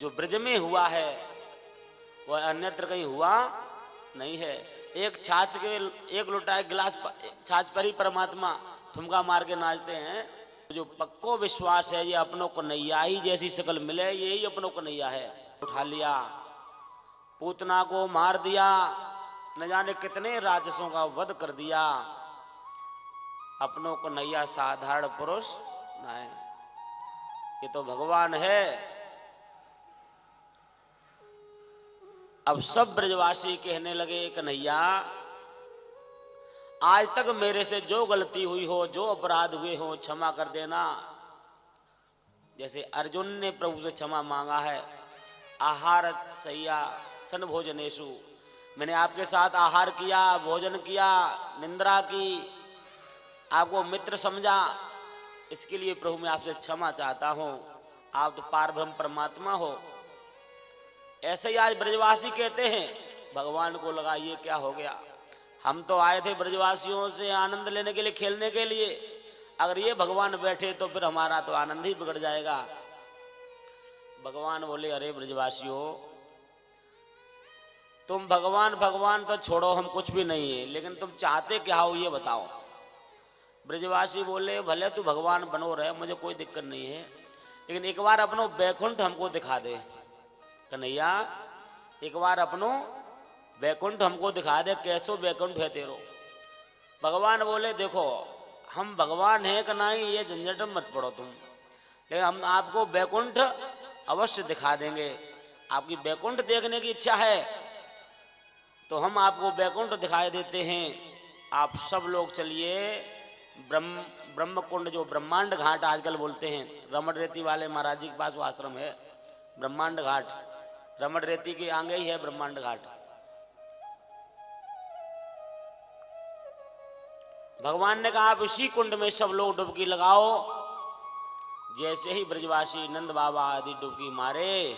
जो ब्रज में हुआ है वह अन्यत्र कहीं हुआ नहीं है। एक छाछ के एक लोटा एक गिलास छाछ पर ही परमात्मा ठुमका मार के नाचते हैं। जो पक्को विश्वास है ये अपनों को नैया ही जैसी शकल मिले यही अपनों को नैया है। उठा लिया, पूतना को मार दिया, न जाने कितने राक्षसों का वध कर दिया। अपनों को नैया साधारण पुरुष ना है, ये तो भगवान है। अब सब ब्रजवासी कहने लगे कन्हैया आज तक मेरे से जो गलती हुई हो, जो अपराध हुए हो क्षमा कर देना। जैसे अर्जुन ने प्रभु से क्षमा मांगा है, आहार सैया सन भोजनेशु, मैंने आपके साथ आहार किया, भोजन किया, निंद्रा की, आपको मित्र समझा, इसके लिए प्रभु मैं आपसे क्षमा चाहता हूं। आप तो पारब्रह्म परमात्मा हो। ऐसे ही आज ब्रजवासी कहते हैं। भगवान को लगा ये क्या हो गया, हम तो आए थे ब्रजवासियों से आनंद लेने के लिए, खेलने के लिए, अगर ये भगवान बैठे तो फिर हमारा तो आनंद ही बिगड़ जाएगा। भगवान बोले अरे ब्रजवासियों, तुम भगवान भगवान तो छोड़ो, हम कुछ भी नहीं है, लेकिन तुम चाहते क्या हो ये बताओ। ब्रजवासी बोले भले तू भगवान बनो रहे, मुझे कोई दिक्कत नहीं है, लेकिन एक बार अपनो बैकुंठ हमको दिखा दे। कन्हैया एक बार अपनो बैकुंठ हमको दिखा दे, कैसो बैकुंठ है तेरो। भगवान बोले देखो हम भगवान हैं कि नहीं ये झंझट में मत पड़ो तुम, लेकिन हम आपको बैकुंठ अवश्य दिखा देंगे। आपकी बैकुंठ देखने की इच्छा है तो हम आपको बैकुंठ दिखाई देते हैं। आप सब लोग चलिए ब्रह्मकुंड, जो ब्रह्मांड घाट आजकल बोलते हैं, रमण रेती वाले महाराज जी के पास वो आश्रम है ब्रह्मांड घाट, रमण रेती के आगे ही है ब्रह्मांड घाट। भगवान ने कहा आप इसी कुंड में सब लोग डुबकी लगाओ। जैसे ही ब्रजवासी नंद बाबा आदि डुबकी मारे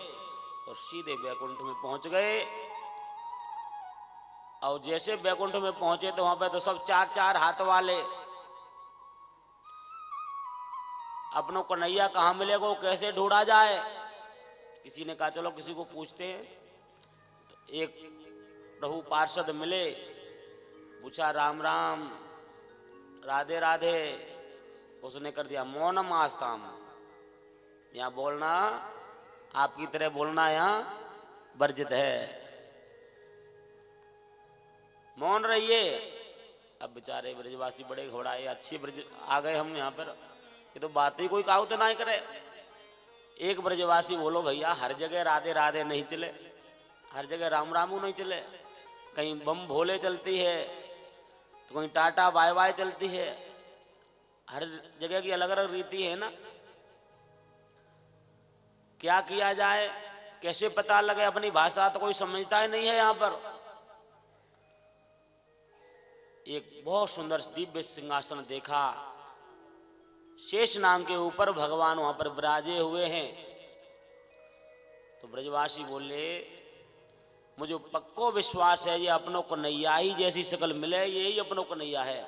और सीधे बैकुंठ में पहुंच गए। और जैसे बैकुंठ में पहुंचे तो वहां पे तो सब चार चार हाथ वाले, अपनों कन्हैया कहाँ मिलेगा, कैसे ढूंढा जाए। किसी ने कहा चलो किसी को पूछते हैं। तो एक प्रभु पार्षद मिले, पूछा राम राम राधे राधे, उसने कर दिया मौनम आस्ताम, यहाँ बोलना आपकी तरह बोलना यहाँ वर्जित है, मौन रहिए। अब बेचारे ब्रजवासी बड़े घोड़ाए अच्छे ब्रज आ गए हम यहाँ पर, ये तो बात ही कोई काहू तो नहीं करे। एक ब्रजवासी बोलो भैया हर जगह राधे राधे नहीं चले, हर जगह राम रामू नहीं चले, कहीं बम भोले चलती है तो कहीं टाटा बाय बाय चलती है, हर जगह की अलग अलग रीति है ना। क्या किया जाए, कैसे पता लगे, अपनी भाषा तो कोई समझता ही नहीं है। यहाँ पर एक बहुत सुंदर दिव्य सिंहासन देखा, शेष नाग के ऊपर भगवान वहां पर विराजे हुए हैं। तो ब्रजवासी बोले मुझे पक्को विश्वास है ये अपनों को नैया ही जैसी शकल मिले यही अपनों को नैया है।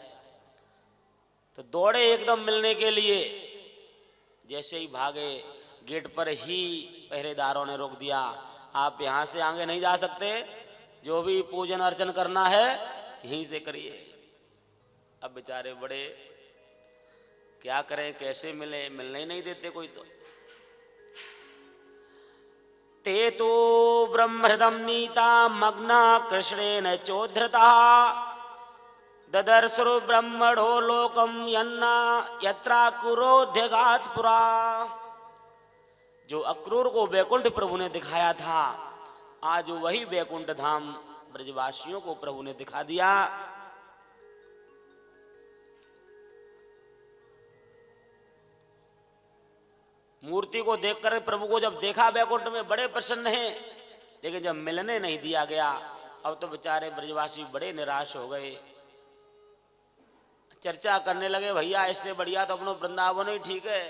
तो दौड़े एकदम मिलने के लिए, जैसे ही भागे गेट पर ही पहरेदारों ने रोक दिया, आप यहां से आगे नहीं जा सकते, जो भी पूजन अर्चन करना है यहीं से करिए। अब बेचारे बड़े क्या करें, कैसे मिले, मिलने ही नहीं देते कोई। तो ते तो ब्रह्महृदम नीता मग्ना कृष्णेन चोद्धृता ददर्शु ब्रह्मणो लोकम यन्ना यत्रा कुरोध्यगात पुरा। जो अक्रूर को बैकुंठ प्रभु ने दिखाया था, आज वही बैकुंठ धाम ब्रजवासियों को प्रभु ने दिखा दिया। मूर्ति को देखकर प्रभु को जब देखा बैकुंठ में बड़े प्रसन्न हैं, लेकिन जब मिलने नहीं दिया गया, अब तो बेचारे ब्रजवासी बड़े निराश हो गए। चर्चा करने लगे भैया इससे बढ़िया तो अपना वृंदावन ही ठीक है,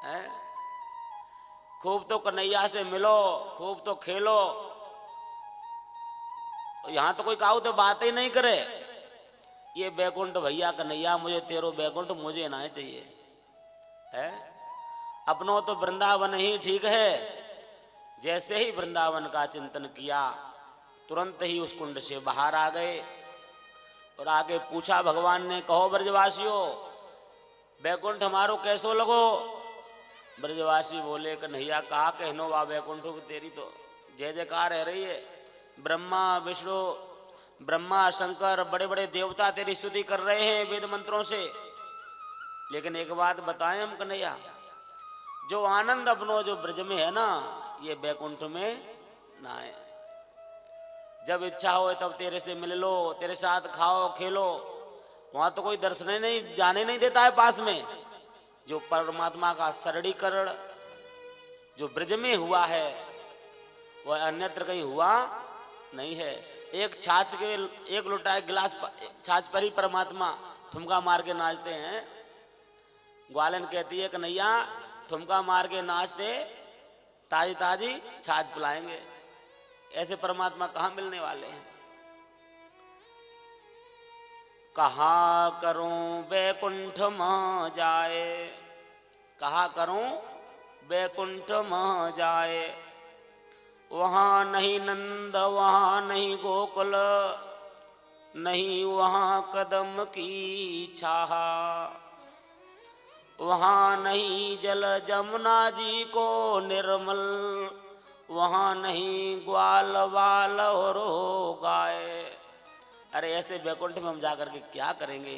हैं? खूब तो कन्हैया से मिलो, खूब तो खेलो, यहां तो कोई काहू तो बात ही नहीं करे। ये बैकुंठ भैया कन्हैया मुझे तेरो बैकुंठ मुझे ना चाहिए है, अपनों तो वृंदावन ही ठीक है। जैसे ही वृंदावन का चिंतन किया तुरंत ही उस कुंड से बाहर आ गए और आगे पूछा भगवान ने, कहो ब्रजवासियों बैकुंठ हमारो कैसो लगो। ब्रजवासी बोले कन्हैया कहा कहनो वा बैकुंठ की तेरी तो जय जयकार रह रही है। ब्रह्मा विष्णु ब्रह्मा शंकर बड़े बड़े देवता तेरी स्तुति कर रहे हैं वेद मंत्रों से। लेकिन एक बात बताएं हम कन्हैया, जो आनंद अपनो जो ब्रज में है ना ये बैकुंठ में ना है। जब इच्छा हो तब तेरे से मिल लो, तेरे साथ खाओ खेलो, वहां तो कोई दर्शन नहीं जाने नहीं देता है पास में। जो परमात्मा का सरलीकरण जो ब्रज में हुआ है वह अन्यत्र कहीं हुआ नहीं है। एक छाछ के एक लोटा एक गिलास छाछ पर ही परमात्मा ठुमका मार के नाचते हैं। ग्वालन कहती है कन्हैया ठुमका मार के नाच दे ताजी ताजी छाछ पिलाएंगे। ऐसे परमात्मा कहाँ मिलने वाले हैं। कहाँ करूं बैकुंठ में जाए, कहाँ करूं बैकुंठ में जाए, वहाँ नहीं नंद वहाँ नहीं गोकुल, नहीं वहाँ कदम की छाह, वहाँ नहीं जल जमुना जी को निर्मल, वहाँ नहीं ग्वाल वाल और गाय। अरे ऐसे बैकुंठ में हम जाकर के क्या करेंगे।